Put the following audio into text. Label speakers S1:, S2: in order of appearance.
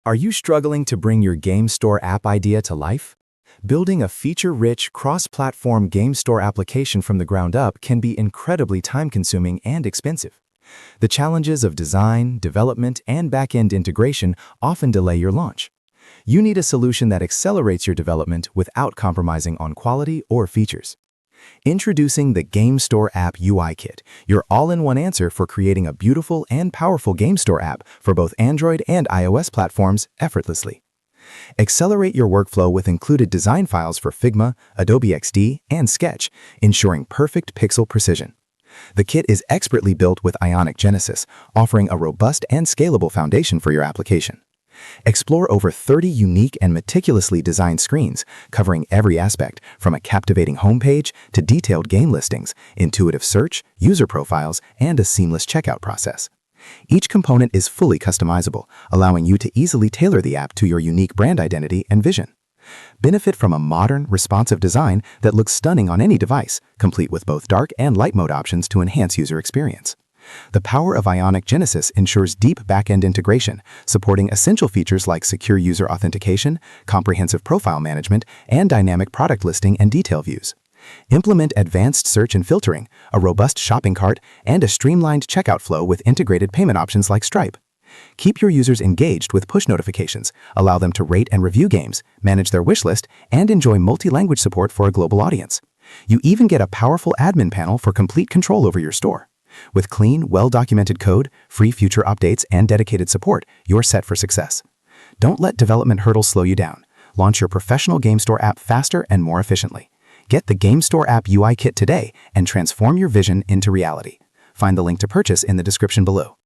S1: Are you struggling to bring your game store app idea to life? Building a feature-rich, cross-platform game store application from the ground up can be incredibly time-consuming and expensive. The challenges of design, development, and back-end integration often delay your launch. You need a solution that accelerates your development without compromising on quality or features. Introducing the Game Store App UI Kit, your all-in-one answer for creating a beautiful and powerful game store app for both Android and iOS platforms effortlessly. Accelerate your workflow with included design files for Figma, Adobe XD, and Sketch, ensuring perfect pixel precision. The kit is expertly built with Ionic Genesis, offering a robust and scalable foundation for your application. Explore over 30 unique and meticulously designed screens, covering every aspect, from a captivating homepage to detailed game listings, intuitive search, user profiles, and a seamless checkout process. Each component is fully customizable, allowing you to easily tailor the app to your unique brand identity and vision. Benefit from a modern, responsive design that looks stunning on any device, complete with both dark and light mode options to enhance user experience. The power of Ionic Genesis ensures deep back-end integration, supporting essential features like secure user authentication, comprehensive profile management, and dynamic product listing and detail views. Implement advanced search and filtering, a robust shopping cart, and a streamlined checkout flow with integrated payment options like Stripe. Keep your users engaged with push notifications, allow them to rate and review games, manage their wishlist, and enjoy multi-language support for a global audience. You even get a powerful admin panel for complete control over your store. With clean, well-documented code, free future updates, and dedicated support, you're set for success. Don't let development hurdles slow you down. Launch your professional game store app faster and more efficiently. Get the Game Store App UI Kit today and transform your vision into reality. Find the link to purchase in the description below.